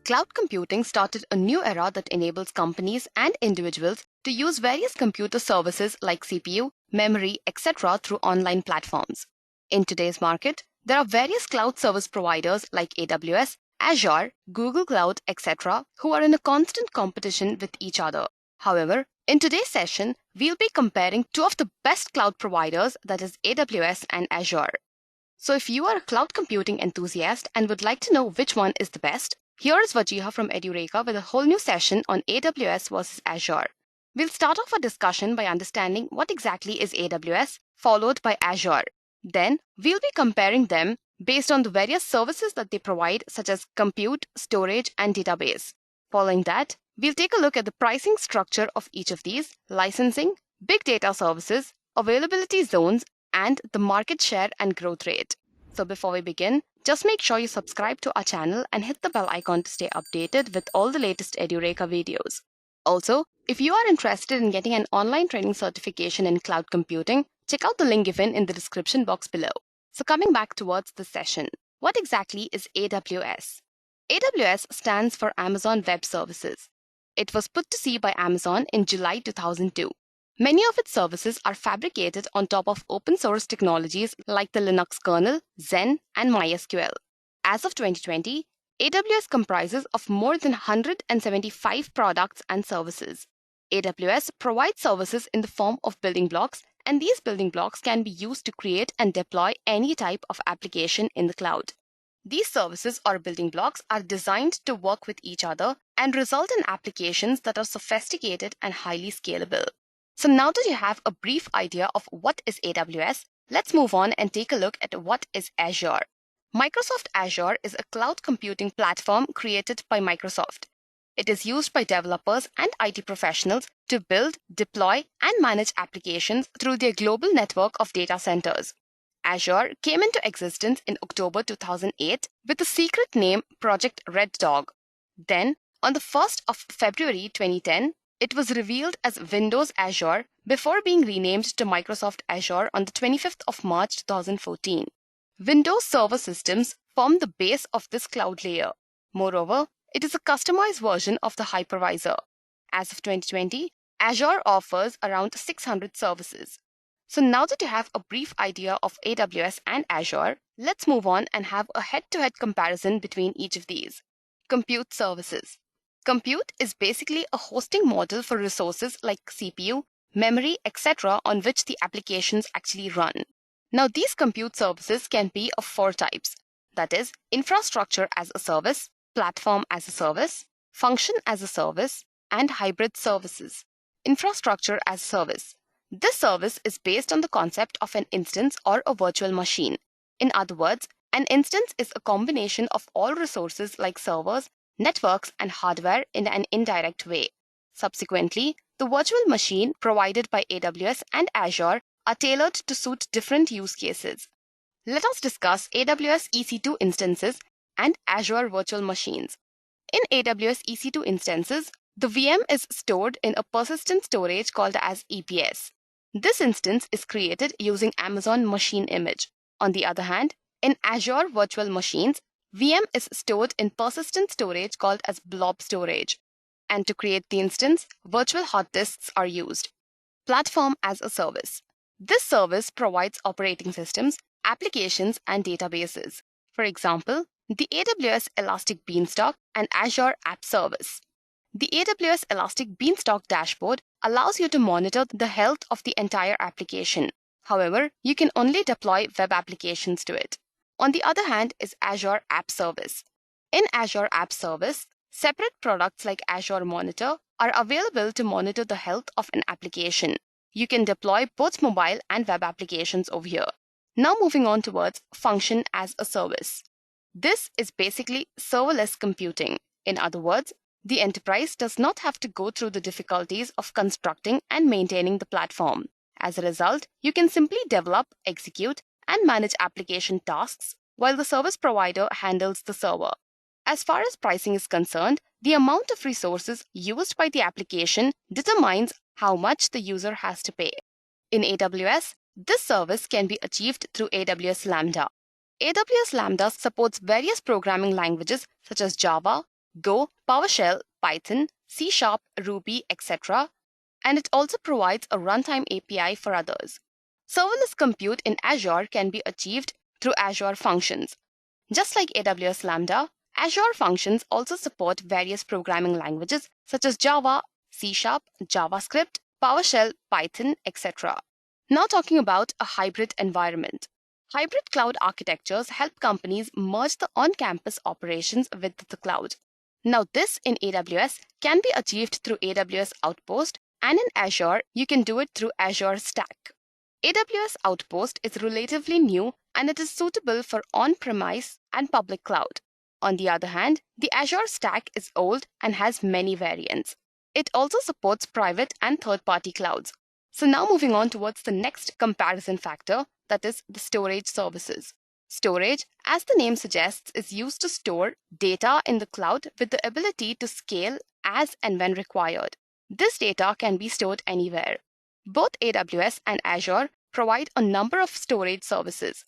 Cloud computing started a new era that enables companies and individuals to use various computer services like CPU, memory, etc. through online platforms. In today's market, there are various cloud service providers like AWS, Azure, Google Cloud, etc. who are in a constant competition with each other. However, in today's session, we'll be comparing two of the best cloud providers, that is AWS and Azure. So if you are a cloud computing enthusiast and would like to know which one is the best, here is Vajiha from Edureka with a whole new session on AWS versus Azure. We'll start off our discussion by understanding what exactly is AWS, followed by Azure. Then, we'll be comparing them based on the various services that they provide, such as compute, storage, and database. Following that, we'll take a look at the pricing structure of each of these, licensing, big data services, availability zones, and the market share and growth rate. So before we begin, just make sure you subscribe to our channel and hit the bell icon to stay updated with all the latest Edureka videos. Also, if you are interested in getting an online training certification in cloud computing, check out the link given in the description box below. So coming back towards the session, what exactly is AWS? AWS stands for Amazon Web Services. It was put to sea by Amazon in July 2002. Many of its services are fabricated on top of open source technologies like the Linux kernel, Xen, and MySQL. As of 2020, AWS comprises of more than 175 products and services. AWS provides services in the form of building blocks, and these building blocks can be used to create and deploy any type of application in the cloud. These services or building blocks are designed to work with each other and result in applications that are sophisticated and highly scalable. So now that you have a brief idea of what is AWS, let's move on and take a look at what is Azure. Microsoft Azure is a cloud computing platform created by Microsoft. It is used by developers and IT professionals to build, deploy, and manage applications through their global network of data centers. Azure came into existence in October 2008 with the secret name Project Red Dog. Then, on the 1st of February 2010, it was revealed as Windows Azure before being renamed to Microsoft Azure on the 25th of March 2014. Windows Server Systems form the base of this cloud layer. Moreover, it is a customized version of the hypervisor. As of 2020, Azure offers around 600 services. So now that you have a brief idea of AWS and Azure, let's move on and have a head-to-head comparison between each of these. Compute services. Compute is basically a hosting model for resources like CPU, memory, etc. on which the applications actually run. Now, these compute services can be of four types. That is, infrastructure as a service, platform as a service, function as a service, and hybrid services. Infrastructure as a service. This service is based on the concept of an instance or a virtual machine. In other words, an instance is a combination of all resources like servers, networks, and hardware in an indirect way. Subsequently, the virtual machine provided by AWS and Azure are tailored to suit different use cases. Let us discuss AWS EC2 instances and Azure virtual machines. In AWS EC2 instances, the VM is stored in a persistent storage called as EPS. This instance is created using Amazon Machine Image. On the other hand, in Azure virtual machines, VM is stored in persistent storage called as blob storage. And to create the instance, virtual hot disks are used. Platform as a service. This service provides operating systems, applications, and databases. For example, the AWS Elastic Beanstalk and Azure App Service. The AWS Elastic Beanstalk dashboard allows you to monitor the health of the entire application. However, you can only deploy web applications to it. On the other hand is Azure App Service. In Azure App Service, separate products like Azure Monitor are available to monitor the health of an application. You can deploy both mobile and web applications over here. Now moving on towards function as a service. This is basically serverless computing. In other words, the enterprise does not have to go through the difficulties of constructing and maintaining the platform. As a result, you can simply develop, execute, and manage application tasks while the service provider handles the server. As far as pricing is concerned, the amount of resources used by the application determines how much the user has to pay. In AWS, this service can be achieved through AWS Lambda. AWS Lambda supports various programming languages such as Java, Go, PowerShell, Python, C#, Ruby, etc. And it also provides a runtime API for others. Serverless compute in Azure can be achieved through Azure Functions. Just like AWS Lambda, Azure Functions also support various programming languages such as Java, C#, JavaScript, PowerShell, Python, etc. Now talking about a hybrid environment. Hybrid cloud architectures help companies merge the on-campus operations with the cloud. Now this in AWS can be achieved through AWS Outpost, and in Azure, you can do it through Azure Stack. AWS Outpost is relatively new and it is suitable for on-premise and public cloud. On the other hand, the Azure Stack is old and has many variants. It also supports private and third-party clouds. So now moving on towards the next comparison factor, that is the storage services. Storage, as the name suggests, is used to store data in the cloud with the ability to scale as and when required. This data can be stored anywhere. Both AWS and Azure provide a number of storage services.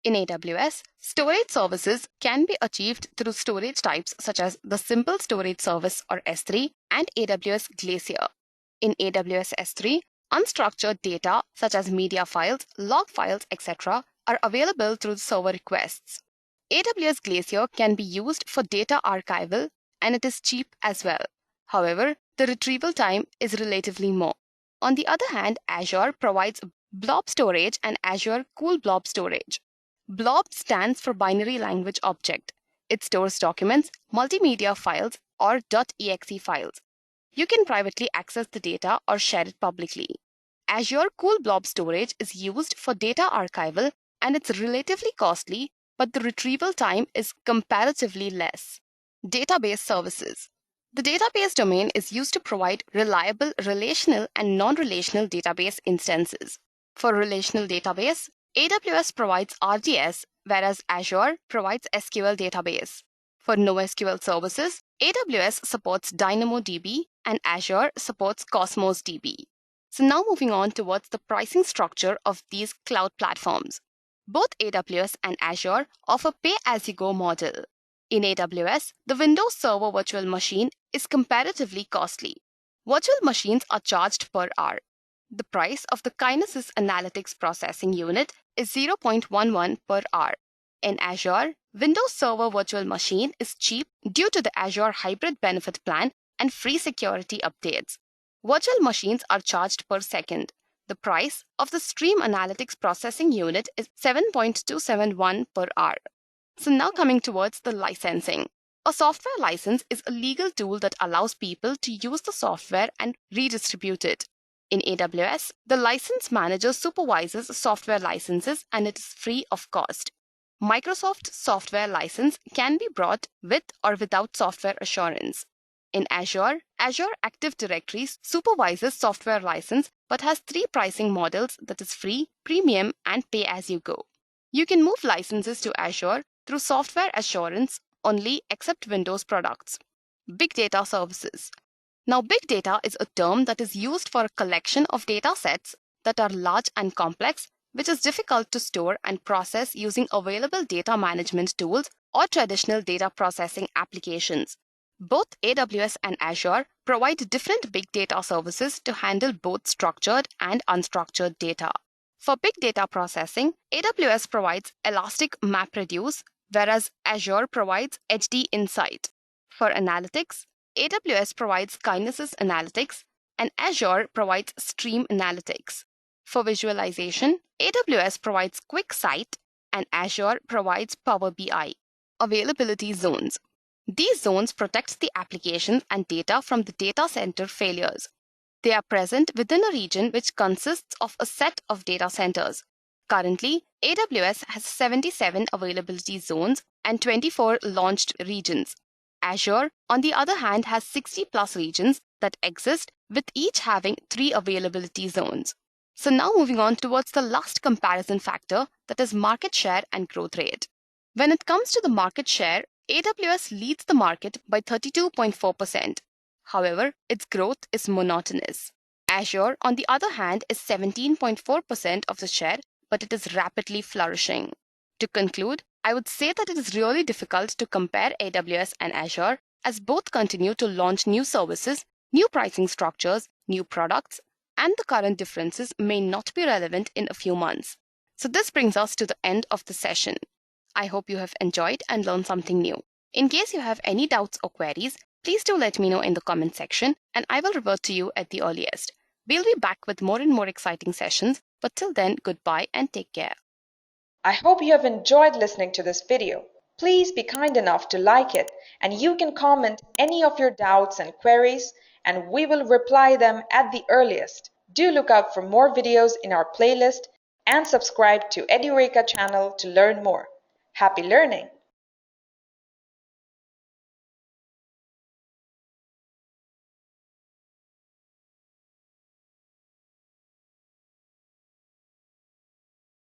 In AWS, storage services can be achieved through storage types such as the Simple Storage Service or S3 and AWS Glacier. In AWS S3, unstructured data such as media files, log files, etc. are available through server requests. AWS Glacier can be used for data archival and it is cheap as well. However, the retrieval time is relatively more. On the other hand, Azure provides Blob Storage and Azure Cool Blob Storage. Blob stands for Binary Language Object. It stores documents, multimedia files, or .exe files. You can privately access the data or share it publicly. Azure Cool Blob Storage is used for data archival and it's relatively costly, but the retrieval time is comparatively less. Database services. The database domain is used to provide reliable relational and non-relational database instances. For relational database, AWS provides RDS, whereas Azure provides SQL database. For NoSQL services, AWS supports DynamoDB and Azure supports Cosmos DB. So now moving on towards the pricing structure of these cloud platforms. Both AWS and Azure offer pay-as-you-go model. In AWS, the Windows Server virtual machine is comparatively costly. Virtual machines are charged per hour. The price of the Kinesis Analytics Processing Unit is 0.11 per hour. In Azure, Windows Server Virtual Machine is cheap due to the Azure Hybrid Benefit Plan and free security updates. Virtual machines are charged per second. The price of the Stream Analytics Processing Unit is 7.271 per hour. So now coming towards the licensing. A software license is a legal tool that allows people to use the software and redistribute it. In AWS, the license manager supervises software licenses and it is free of cost. Microsoft software license can be bought with or without software assurance. In Azure, Azure Active Directory supervises software license but has three pricing models, that is free, premium, and pay-as-you-go. You can move licenses to Azure through software assurance only except Windows products. Big data services. Now, big data is a term that is used for a collection of data sets that are large and complex, which is difficult to store and process using available data management tools or traditional data processing applications. Both AWS and Azure provide different big data services to handle both structured and unstructured data. For big data processing, AWS provides Elastic MapReduce, whereas Azure provides HD Insight. For analytics, AWS provides Kinesis Analytics, and Azure provides Stream Analytics. For visualization, AWS provides QuickSight, and Azure provides Power BI. Availability zones. These zones protect the applications and data from the data center failures. They are present within a region which consists of a set of data centers. Currently, AWS has 77 availability zones and 24 launched regions. Azure, on the other hand, has 60+ regions that exist, with each having 3 availability zones. So now moving on towards the last comparison factor, that is market share and growth rate. When it comes to the market share, AWS leads the market by 32.4%. However, its growth is monotonous. Azure, on the other hand, is 17.4% of the share, but it is rapidly flourishing. To conclude, I would say that it is really difficult to compare AWS and Azure as both continue to launch new services, new pricing structures, new products, and the current differences may not be relevant in a few months. So this brings us to the end of the session. I hope you have enjoyed and learned something new. In case you have any doubts or queries, please do let me know in the comment section and I will revert to you at the earliest. We'll be back with more and more exciting sessions, but till then, goodbye and take care. I hope you have enjoyed listening to this video. Please be kind enough to like it, and you can comment any of your doubts and queries and we will reply them at the earliest. Do look out for more videos in our playlist and subscribe to EduReka channel to learn more. Happy learning!